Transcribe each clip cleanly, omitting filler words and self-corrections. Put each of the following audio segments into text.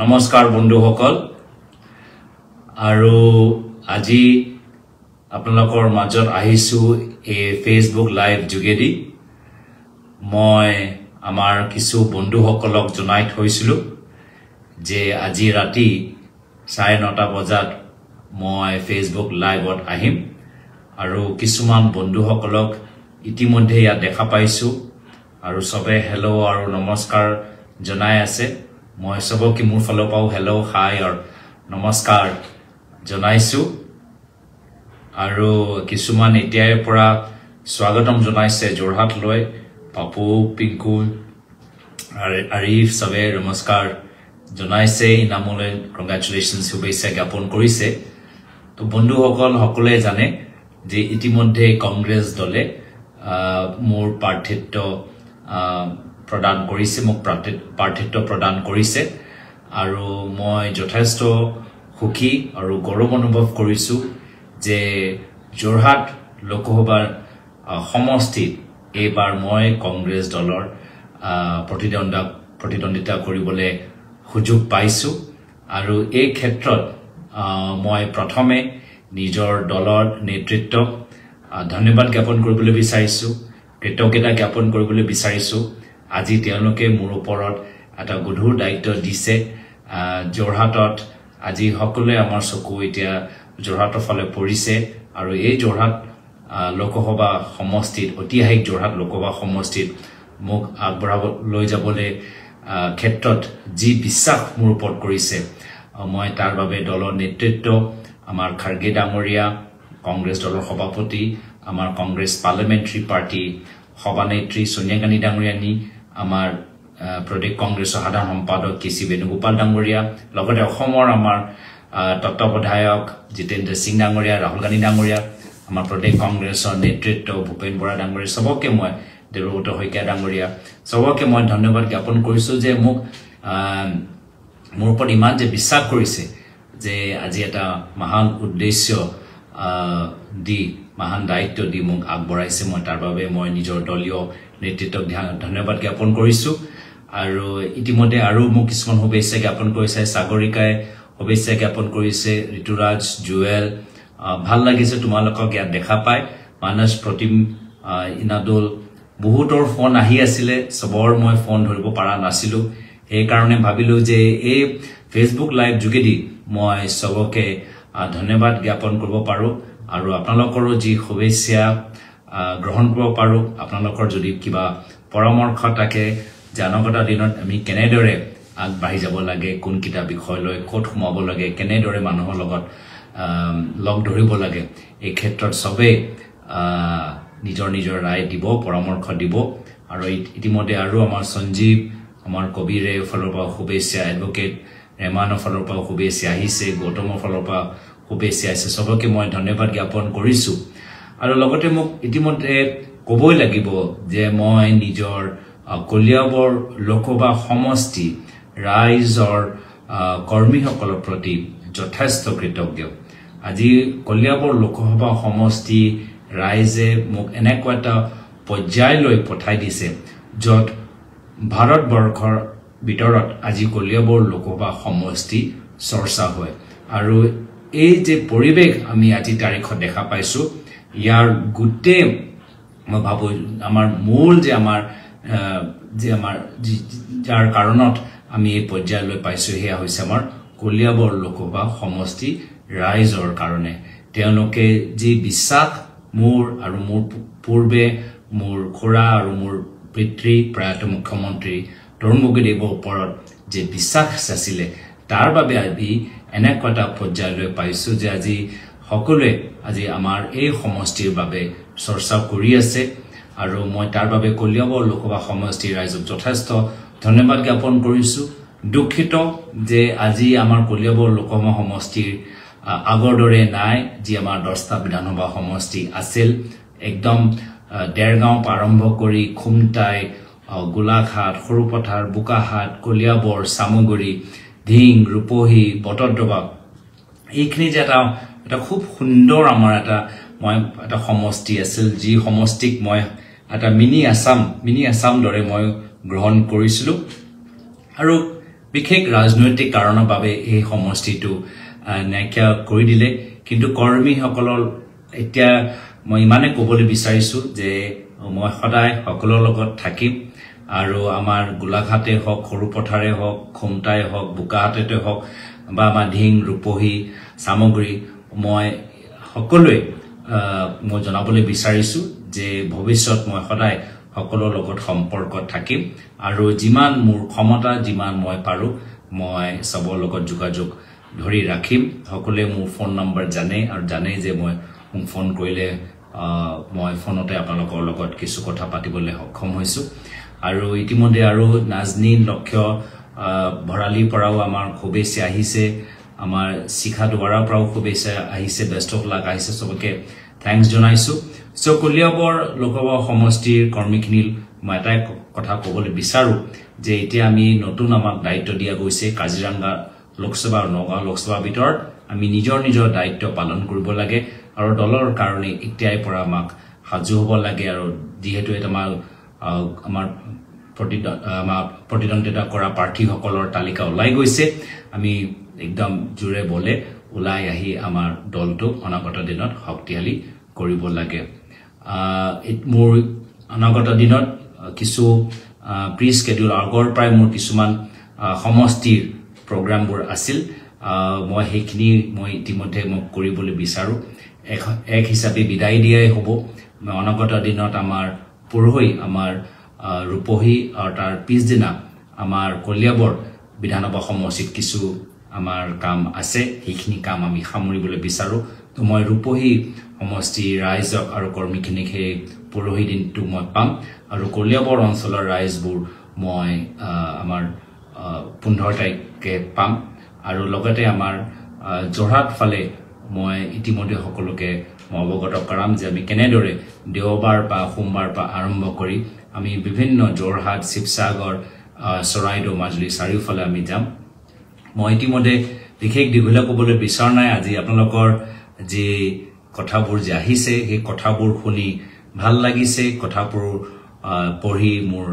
নমস্কাৰ বন্ধুসকল আৰু আজি আপোনালোকৰ মাজত আহিছো এই ফেসবুক লাইভ যোগেদি মই আমাৰ কিছু বন্ধুসকলক জনাই থৈছিলো যে আজি ৰাতি 9:30 বজাত মই ফেসবুক লাইভত আহিম আৰু কিছুমান বন্ধুসকলক ইতিমধ্যে ইয়া দেখা পাইছো আৰু সবে হেল্ল আৰু নমস্কাৰ জনাই আছে মই সবকে মোৰ ফলো পাও হেল্ল হাই আৰু নমস্কাৰ জনাইছো আৰু কিছুমান এতিয়াৰ পৰা স্বাগতম জনাইছে জোৰহাট লৈ পাপু পিংকু আৰিফ সবে নমস্কাৰ জনাইছে ইনামলে কংগ্ৰেচুলেশনস শুভেচ্ছা জ্ঞাপন কৰিছে তো বন্ধুসকল সকলে জানে যে ইতিমধ্যে কংগ্ৰেছ দলে মোৰ প্ৰাৰ্থিত্ব প্ৰদান কৰিছে মোক প্ৰাৰ্থিত্ব প্ৰদান কৰিছে আৰু মই যথেষ্ট সুখী আৰু গৌৰৱ অনুভৱ কৰিছো যে জোৰহাট লোকসভাৰ সমষ্টিত এইবাৰ মই কংগ্ৰেছ দলৰ প্ৰতিদ্বন্দ্বিতা কৰিবলৈ সুযোগ পাইছো আৰু এই ক্ষেত্ৰত মই প্ৰথমে নিজৰ দলৰ নেতৃত্বক ধন্যবাদ জ্ঞাপন কৰিবলৈ বিচাৰিছো কৃতজ্ঞতা জ্ঞাপন কৰিবলৈ বিচাৰিছো আজি তেওঁলোকে মোৰ ওপৰত এটা গধুৰ দায়িত্ব দিছে জোৰহাটত আজি সকলোৱে আমাৰ চকু এতিয়া জোৰহাটৰ ফালে পৰিছে আৰু এই জোৰহাট লোকসভা সমষ্টিত ঐতিহাসিক জোৰহাট লোকসভা সমষ্টিত মোক আগবঢ়াব লৈ যাবলৈ ক্ষেত্ৰত যি বিশ্বাস মোৰ ওপৰত কৰিছে মই তাৰ বাবে দলৰ নেতৃত্ব আমাৰ খাৰ্গে ডাঙৰীয়া কংগ্ৰেছ দলৰ সভাপতি আমাৰ কংগ্ৰেছ পাৰ্লামেন্টাৰী পাৰ্টি সভানেত্ৰী সোনিয়া গান্ধী ডাঙৰীয়ানী আমাৰ প্ৰদেশ কংগ্ৰেছৰ সাধাৰণ সম্পাদক কেসি বেণুগোপাল ডাঙৰীয়া লগতে অসমৰ আমাৰ তত্ত্বাৱধায়ক জিতেন্দ্ৰ সিং ডাঙৰীয়া ৰাহুল গান্ধী ডাঙৰীয়া আমাৰ প্ৰদেশ কংগ্ৰেছৰ নেতৃত্ব ভূপেন বৰা ডাঙৰীয়া সবকে মই দেৱব্ৰত শইকীয়া ডাঙৰীয়া সবকে মই ধন্যবাদ জ্ঞাপন কৰিছো যে মোক মোৰ ওপৰত ইমান যে বিশ্বাস কৰিছে যে আজি এটা মহান উদ্দেশ্য দি মহান দায়িত্ব দি মোক আগবঢ়াইছে মই তাৰ বাবে মই নিজৰ দলীয় নেতৃত্বক ধন্যবাদ জ্ঞাপন কৰিছো আৰু ইতিমধ্যে আৰু মোক কিছুমান শুভেচ্ছা জ্ঞাপন কৰিছে সাগৰিকাই শুভেচ্ছা জ্ঞাপন কৰিছে ঋতুৰাজ জুৱেল ভাল লাগিছে তোমালোকক ইয়াত দেখা পাই মানস প্ৰতিম ইনাদুল বহুতৰ ফোন আহি আছিল সবৰ মই ফোন ধৰিব পৰা নাছিলো এই কাৰণে ভাবিলো যে এই ফেসবুক লাইভ যোগেদি মই সবকে ধন্যবাদ জ্ঞাপন কৰিব পাৰো আৰু আপোনালোকৰ যি শুভেচ্ছা গ্ৰহণ কৰিব পাৰো আপোনালোকৰ যদি কিবা পৰামৰ্শ থাকে জানকতা দিনত আমি কেনেদৰে আগবাঢ়ি যাব লাগে কোন কিটা বিষয় লৈ কোট সোমাব লাগে কেনেদৰে মানুহৰ লগত লগ ধৰিব লাগে এই ক্ষেত্ৰত সবে নিজৰ নিজৰ ৰায় দিব পৰামৰ্শ দিব আৰু ইতিমধ্যে আৰু আমাৰ সঞ্জীৱ আমাৰ কবিৰে ফলৰ পৰা শুভেচ্ছা এডভোকেট ৰেমানৰ ফলৰ পৰা শুভেচ্ছা আহিছে গৌতমৰ ফলৰ পৰা শুভেচ্ছা আহিছে সবকে মই ধন্যবাদ জ্ঞাপন কৰিছো আৰু লগতে মোক ইতিমধ্যে কবই লাগিব যে মই নিজৰ কলিয়াবৰ লোকসভা সমষ্টি ৰাইজৰ কৰ্মীসকলৰ প্ৰতি যথেষ্ট কৃতজ্ঞ আজি কলিয়াবৰ লোকসভা সমষ্টি ৰাইজে মোক এনেকুৱা এটা পৰ্যায়লৈ পঠাই দিছে যত ভাৰতবৰ্ষৰ ভিতৰত আজি কলিয়াবৰ লোকসভা সমষ্টি চৰ্চা হয় আৰু এই যে পৰিবেশ আমি আজি তাৰিখত দেখা পাইছো ইয়াৰ গুটে মই ভাবো আমাৰ মূল যে আমাৰ যাৰ কাৰণত আমি এই পৰ্যায়লৈ পাইছো হেয়া হৈছে আমাৰ কলিয়াবৰ লোকসভা সমষ্টি ৰাইজৰ কাৰণে তেওঁলোকে যি বিশ্বাস মোৰ আৰু মোৰ পূৰ্বে মোৰ খুৰা আৰু মোৰ পিতৃ প্ৰয়াত মুখ্যমন্ত্ৰী তৰুণ গগৈদেৱৰ ওপৰত যে বিশ্বাস আছিল তাৰ বাবে আজি এনেকুৱা এটা পৰ্যায়লৈ পাইছো যে আজি সকলোৱে আজি আমাৰ এই সমষ্টিৰ বাবে চৰ্চা কৰি আছে আৰু মই তাৰ বাবে কলিয়াবৰ লোকসভা সমষ্টিৰ ৰাইজক যথেষ্ট ধন্যবাদ জ্ঞাপন কৰিছো দুখিত যে আজি আমাৰ কলিয়াবৰ লোকসভা সমষ্টিৰ আগৰ দৰে নাই যি আমাৰ 10টা বিধানসভা সমষ্টি আছিল একদম দেৰগাঁও আৰম্ভ কৰি খুমটাই গোলাঘাট সৰুপথাৰ বুকাহাট কলিয়াবৰ সামগুৰি ধিং ৰূপহী বটদ্ৰবা এইখিনি যে এটা খুব সুন্দৰ আমাৰ এটা সমষ্টি আছিল যি সমষ্টিক মই এটা মিনি আসাম দৰে মই গ্ৰহণ কৰিছিলো আৰু বিশেষ ৰাজনৈতিক কাৰণৰ বাবে এই সমষ্টিটো নাইকিয়া কৰি দিলে কিন্তু কৰ্মীসকলৰ এতিয়া মই ইমানে ক'বলৈ বিচাৰিছো যে মই সদায় সকলৰ লগত থাকিম আৰু আমাৰ গোলাঘাটে হওক সৰুপথাৰে হওক খুমটাই হওক বুকাহাটতে হওক বা মাধিং ৰূপহী সামগ্ৰী মই সকলোৱে মই জনাবলৈ বিচাৰিছো যে ভৱিষ্যত মই সদায় সকলৰ লগত সম্পৰ্কত থাকিম আৰু যিমান মোৰ ক্ষমতা যিমান মই পাৰো মই সবৰ লগত যোগাযোগ ধৰি ৰাখিম সকলোৱে মোৰ ফোন নম্বৰ জানে আৰু জানে যে মই ফোন কৰিলে মই ফোনতে আপোনালোকৰ লগত কিছু কথা পাতিবলৈ সক্ষম হৈছো আৰু ইতিমধ্যে আৰু নাজনী লক্ষ্য ভৰালি পৰাও আমাৰ শুভেচ্ছা আহিছে আমাৰ শিখা দুৱাৰাৰ পৰাও শুভেচ্ছা আহিছে বেষ্ট অফ লাক আহিছে সবকে থ্যাঙ্কস জনাইছো সো কলিয়াবৰ লোকসভা সমষ্টিৰ কৰ্মীখিনিৰ মই এটা কথা ক'বলৈ বিচাৰো যে এতিয়া আমি নতুন আমাক দায়িত্ব দিয়া গৈছে কাজিৰঙা লোকসভা আৰু নগাঁও লোকসভা ভিতৰত আমি নিজৰ নিজৰ দায়িত্ব পালন কৰিব লাগে আৰু দলৰ কাৰণে এতিয়াই পৰা আমাক সাজু হ'ব লাগে আৰু যিহেতু এটা আমাৰ প্ৰতিদ্বন্দ্বিতা কৰা প্ৰাৰ্থীসকলৰ তালিকা ওলাই গৈছে আমি একদম জোৰে বলে ওলাই আহি আমাৰ দলটো অনাগত দিনত শক্তিশালী কৰিব লাগে মোৰ অনাগত দিনত কিছু প্ৰি স্কেডিউল আগৰ প্ৰায় মোৰ কিছুমান সমষ্টিৰ প্ৰগ্ৰামবোৰ আছিল মই হেখিনি মই ইতিমধ্যে মোক কৰিবলৈ বিচাৰো এক হিচাপে বিদায় দিয়াই হ'ব মই অনাগত দিনত আমাৰ পৰহৈ আমাৰ ৰূপহী আৰু তাৰ পিছদিনা আমাৰ কলিয়াবৰ বিধানসভা সমষ্টিত কিছু আমাৰ কাম আছে হেখিনি কাম আমি সামৰিবলৈ বিচাৰো তো মই ৰূপহী সমষ্টি ৰাইজক আৰু কৰ্মীখিনিক হে পৰহী দিনটো মই পাম আৰু কলিয়াবৰ অঞ্চলৰ ৰাইজবোৰ মই আমাৰ 15 তাৰিখে পাম আৰু লগতে আমাৰ জৰহাট ফালে মই ইতিমধ্যে সকলোকে অৱগত কৰাম যে আমি কেনেদৰে দেওবাৰ বা সোমবাৰ পৰা আৰম্ভ কৰি আমি বিভিন্ন জৰহাট শিৱসাগৰ চৰাইদেউ মাজুলী চাৰিওফালে আমি যাম মই ইতিমধ্যে বিশেষ দীঘলীয়া ক'বলৈ বিচাৰ নাই আজি আপোনালোকৰ যে কথাবোৰ যে আহিছে সেই কথাবোৰ শুনি ভাল লাগিছে কথাবোৰ পঢ়ি মোৰ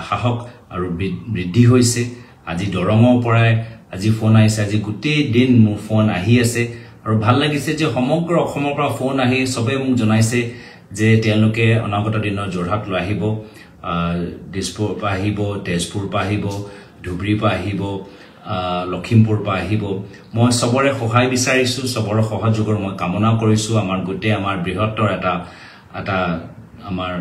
সাহস আৰু বৃদ্ধি হৈছে আজি দৰঙৰ পৰাই আজি ফোন আহিছে আজি গোটেই দিন মোৰ ফোন আহি আছে আৰু ভাল লাগিছে যে সমগ্ৰ অসমৰ পৰা ফোন আহি সবে মোক জনাইছে যে তেওঁলোকে অনাগত দিনৰ জৰহাট লৈ আহিব দিছপুৰ পৰা আহিব তেজপুৰ পৰা আহিব ধুবুৰী পৰা আহিব লখিমপুৰ পৰা আহিব মই সবৰে সহায় বিচাৰিছো সবৰে সহযোগৰ মই কামনা কৰিছো আমাৰ গোটেই আমাৰ বৃহত্তৰ এটা আমাৰ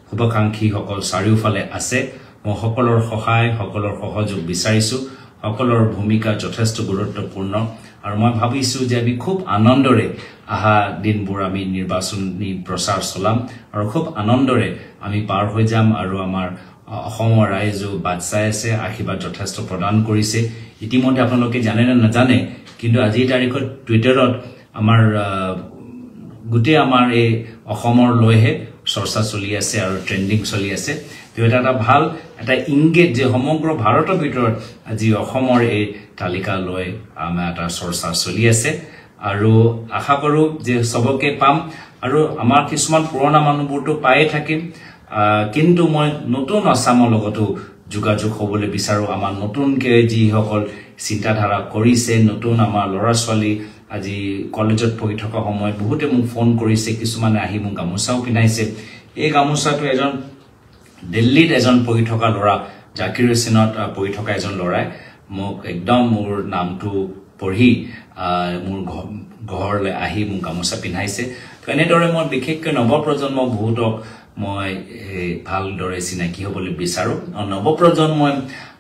শুভাকাংক্ষী সকল চাৰিওফালে আছে মই সকলৰ সহায় সকলৰ সহযোগ বিচাৰিছো সকলৰ ভূমিকা যথেষ্ট গুৰুত্বপূৰ্ণ আৰু মই ভাবিছো যে আমি খুব আনন্দৰে আহা দিনবোৰ আমি নিৰ্বাচনী প্ৰচাৰ চলাম আৰু খুব আনন্দৰে আমি পাৰ হৈ যাম আৰু আমাৰ অসমৰ ৰাইজো বাট চাই আছে আশীৰ্বাদ যথেষ্ট প্ৰদান কৰিছে ইতিমধ্যে আপোনালোকে জানে না নাজানে কিন্তু আজিৰ তাৰিখত টুইটাৰত আমাৰ গোটেই আমাৰ এই অসমৰ লৈহে চৰ্চা চলি আছে আৰু ট্ৰেন্ডিং চলি আছে তো এটা ভাল এটা ইংগিত যে সমগ্ৰ ভাৰতৰ ভিতৰত আজি অসমৰ এই তালিকা লৈ আমাৰ এটা চৰ্চা চলি আছে আৰু আশা কৰো যে সবকে পাম আৰু আমাৰ কিছুমান পুৰণা মানুহবোৰটো পায়ে থাকিম কিন্তু মই নতুন আসামৰ লগতো যোগাযোগ হ'বলৈ বিচাৰো আমাৰ নতুনকে যি সকল চিন্তাধাৰা কৰিছে নতুন আমাৰ ল'ৰা ছোৱালী আজি কলেজত পঢ়ি থকা সময়ত বহুতে মোক ফোন কৰিছে কিছুমানে আহি মোক গামোচাও পিনাইছে এই গামোচাটো এজন দিল্লীত এজন পঢ়ি থকা ল'ৰা জাকিৰ হুছেইনত পঢ়ি থকা এজন ল'ৰাই মোক একদম মোৰ নামটো পঢ়ি মোৰ ঘৰলৈ আহি মোক গামোচা পিনাইছে তো এনেদৰে মই বিশেষকৈ নৱপ্ৰজন্ম বহুতক মই ভালদৰে চিনাকি হ'বলৈ বিচাৰো নৱপ্ৰজন্মই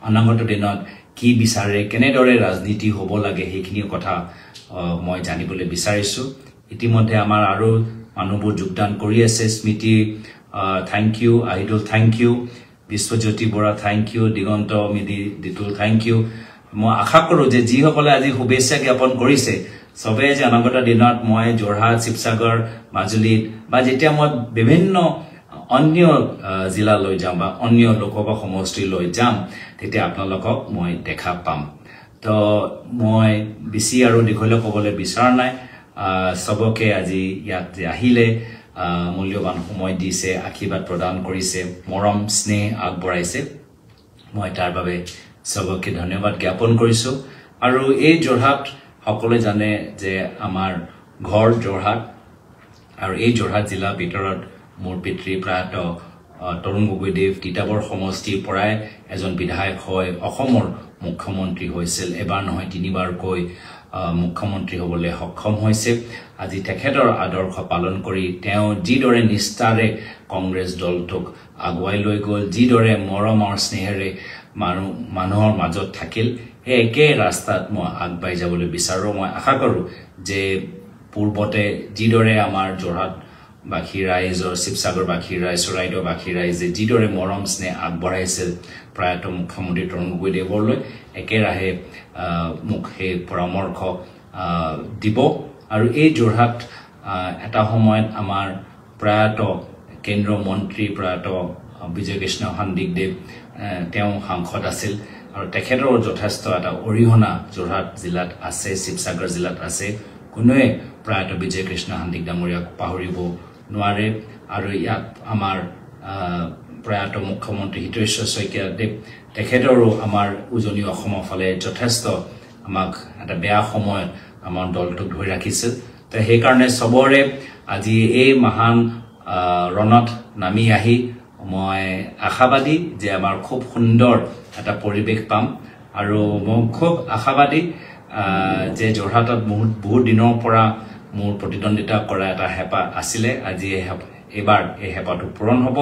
অনাগত দিনত কি বিচাৰে কেনেদৰে ৰাজনীতি হ'ব লাগে সেইখিনি কথা মই জানিবলৈ বিচাৰিছো ইতিমধ্যে আমাৰ আৰু মানুহবোৰ যোগদান কৰি আছে Smriti thank you idol thank you Bishwajyoti Bora thank you Diganta Midi Ditul thank you মই আশা কৰো যে যি সকলে আজি শুভেচ্ছা জ্ঞাপন কৰিছে সবে যে অনাগত দিনত মই জৰহাট শিৱসাগৰ মাজুলীত বা যেতিয়া মই বিভিন্ন অন্য জিলা লৈ যাম বা অন্য লোকসভা সমষ্টি লৈ যাম তেতিয়া আপোনালোকক মই দেখা পাম তো মই বেছি আৰু দীঘলীয়া ক'বলৈ বিচাৰ নাই সবকে আজি ইয়াত আহিলে মূল্যৱান সময় দিছে আশীৰ্বাদ প্ৰদান কৰিছে মৰম স্নেহ আগবঢ়াইছে মই তাৰ বাবে সবকে ধন্যবাদ জ্ঞাপন কৰিছো আৰু এই যোৰহাট সকলোৱে জানে যে আমাৰ ঘৰ যোৰহাট আৰু এই যোৰহাট জিলা ভিতৰত মোৰ পিতৃ প্ৰায়ত তৰুণ গগৈদেৱ তিতাবৰ সমষ্টিৰ পৰাই এজন বিধায়ক হয় অসমৰ মুখ্যমন্ত্ৰী হৈছিল এবাৰ নহয় তিনিবাৰকৈ মুখ্যমন্ত্ৰী হ'বলৈ সক্ষম হৈছে আজি তেখেতৰ আদৰ্শ পালন কৰি তেওঁ যিদৰে নিষ্ঠাৰে কংগ্ৰেছ দলটোক আগুৱাই লৈ গ'ল যিদৰে মৰম আৰু স্নেহেৰে মানুহৰ মাজত থাকিল এই একে ৰাস্তাত মই আগবাই যাবলৈ বিচাৰো মই আশা কৰো যে পূৰ্বতে যিদৰে আমাৰ যোৰহাট বাখী ৰাইজৰ শিৱসাগৰ বাখী ৰাইজ চৰাইদেউ বাখী ৰাইজে যিদৰে মৰম স্নেহ আগবঢ়াইছিল প্ৰায়ত মুখ্যমন্ত্ৰী তৰুণ গগৈদেৱলৈ একেৰাহে মোক সেই পৰামৰ্শ দিব আৰু এই যোৰহাট এটা সময়ত আমাৰ প্ৰায়ত কেন্দ্ৰীয় মন্ত্ৰী প্ৰায়ত বিজয় কৃষ্ণ সন্দিকদেৱ তেওঁ সাংসদ আছিল আৰু তেখেতৰ যথেষ্ট এটা অৰিহণা যোৰহাট জিলাত আছে শিৱসাগৰ জিলাত আছে কোনোৱে প্ৰায়ত বিজয় কৃষ্ণ সন্দিক ডাঙৰীয়াক পাহৰিব নোৱাৰে আৰু ইয়াত আমাৰ প্ৰায়ত মুখ্যমন্ত্ৰী হিতেশ্বৰ শইকীয়াদেৱ তেখেতৰো আমাৰ উজনি অসমৰ ফালে যথেষ্ট আমাক এটা বেয়া সময়ত আমাৰ দলটোক ধৰি ৰাখিছিল তো সেইকাৰণে সবৰে আজি এই মহান ৰণত নামি আহি মই আশাবাদী যে আমাৰ খুব সুন্দৰ এটা পৰিৱেশ পাম আৰু মই খুব আশাবাদী যে যোৰহাটত বহুত দিনৰ পৰা মোৰ প্ৰতিদ্বন্দ্বিতা কৰা এটা হেপা আছিলে আজি এবাৰ এই হেপাটো পূৰণ হ'ব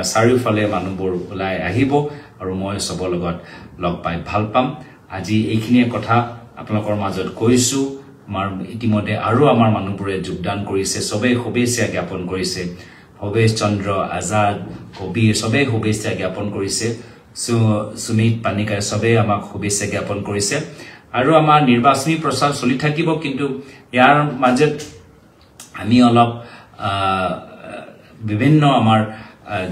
চাৰিওফালে মানুহবোৰ ওলাই আহিব আৰু মই সবৰ লগত লগ পাই ভাল পাম আজি এইখিনিয়ে কথা আপোনালোকৰ মাজত কৈছো আমাৰ ইতিমধ্যে আৰু আমাৰ মানুহবোৰে যোগদান কৰিছে সবে শুভেচ্ছা জ্ঞাপন কৰিছে ভৱেশ চন্দ্ৰ আজাদ কবিৰ সবে শুভেচ্ছা জ্ঞাপন কৰিছে সুমিত পানিকাৰ সবে আমাক শুভেচ্ছা জ্ঞাপন কৰিছে আৰু আমাৰ নিৰ্বাচনী প্ৰচাৰ চলি থাকিব কিন্তু ইয়াৰ মাজত আমি অলপ বিভিন্ন আমাৰ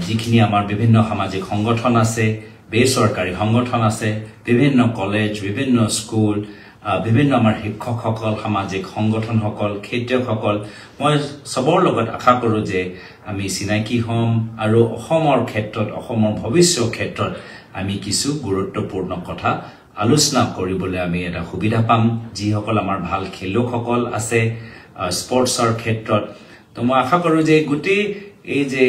যিখিনি আমাৰ বিভিন্ন সামাজিক সংগঠন আছে বেচৰকাৰী সংগঠন আছে বিভিন্ন কলেজ বিভিন্ন স্কুল বিভিন্ন আমাৰ শিক্ষকসকল সামাজিক সংগঠনসকল খেতিয়কসকল মই সবৰ লগত আশা কৰো যে আমি চিনাকি হম আৰু অসমৰ ক্ষেত্ৰত অসমৰ ভৱিষ্যতৰ ক্ষেত্ৰত আমি কিছু গুৰুত্বপূৰ্ণ কথা আলোচনা কৰিবলৈ আমি এটা সুবিধা পাম যিসকল আমাৰ ভাল খেলুৱৈসকল আছে স্পৰ্টছৰ ক্ষেত্ৰত তো মই আশা কৰো যে গোটেই এই যে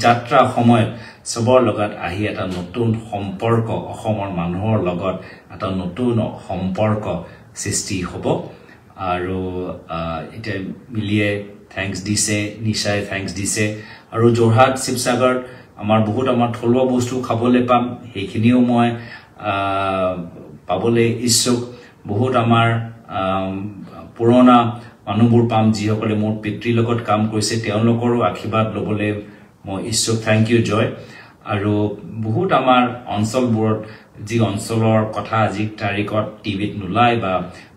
যাত্ৰা সময়ত সবৰ লগত আহি এটা নতুন সম্পৰ্ক অসমৰ মানুহৰ লগত এটা নতুন সম্পৰ্ক সৃষ্টি হ'ব আৰু এটা মিলিয়ে থ্যাঙ্কস দিছে নিশাই থ্যাঙ্কস দিছে আৰু যোৰহাট শিৱসাগৰ আমাৰ বহুত আমাৰ থলুৱা বস্তু খাবলৈ পাম সেইখিনিও মই পাবলৈ ইচ্ছুক বহুত আমাৰ পুৰণা মানুহবোৰ পাম যিসকলে মোৰ পিতৃৰ লগত কাম কৰিছে তেওঁলোকৰো আশীৰ্বাদ ল'বলৈ মই ইচ্ছুক থ্যাংক ইউ জয় আৰু বহুত আমাৰ অঞ্চলবোৰত যি অঞ্চলৰ কথা আজি তাৰিখত টিভিত নোলায় বা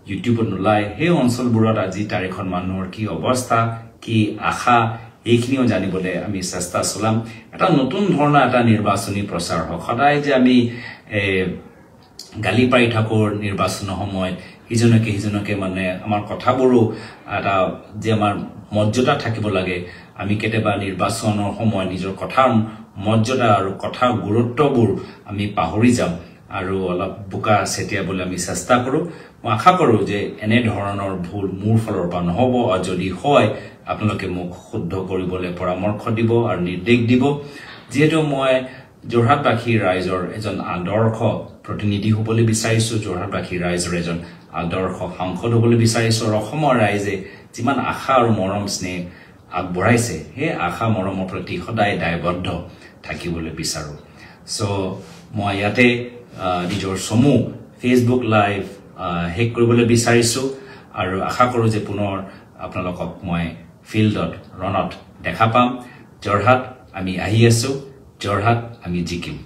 ইউটিউবত নোলায় সেই অঞ্চলবোৰত আজি তাৰিখত মানুহৰ কি অৱস্থা কি আশা এইখিনিও জানিবলৈ আমি চেষ্টা চলাম এটা নতুন ধৰণৰ এটা নিৰ্বাচনী প্ৰচাৰ হয় সদায় যে আমি গালি পাৰি থাকোঁ নিৰ্বাচনৰ সময়ত সিজনকে মানে আমাৰ কথাবোৰো এটা যে আমাৰ মৰ্যাদা থাকিব লাগে আমি কেতিয়াবা নিৰ্বাচনৰ সময় নিজৰ কথাৰ মৰ্যাদা আৰু কথাৰ গুৰুত্ববোৰ আমি পাহৰি যাম আৰু অলপ বুকা চেতিয়াবলৈ আমি চেষ্টা কৰোঁ মই আশা কৰোঁ যে এনে ধৰণৰ ভুল মোৰ ফালৰ পৰা নহ'ব আৰু যদি হয় আপোনালোকে মোক শুদ্ধ কৰিবলৈ পৰামৰ্শ দিব আৰু নিৰ্দেশ দিব যিহেতু মই যোৰহাটবাসী ৰাইজৰ এজন আদৰ্শ প্ৰতিনিধি হ'বলৈ বিচাৰিছো যোৰহাটবাসী ৰাইজৰ এজন আদৰ্শ সাংসদ হ'বলৈ বিচাৰিছো আৰু অসমৰ ৰাইজে যিমান আশা আৰু মৰম স্নেহ আগবঢ়াইছে সেই আশা মৰমৰ প্ৰতি সদায় দায়বদ্ধ থাকিবলৈ বিচাৰো সো মই ইয়াতে নিজৰ সমূহ ফেচবুক লাইভ হেক কৰিবলৈ বিচাৰিছো আৰু আশা কৰোঁ যে পুনৰ আপোনালোকক মই ফিল্ডত ৰণত দেখা পাম যোৰহাট আমি আহি আছো যোৰহাট আমি জিকিম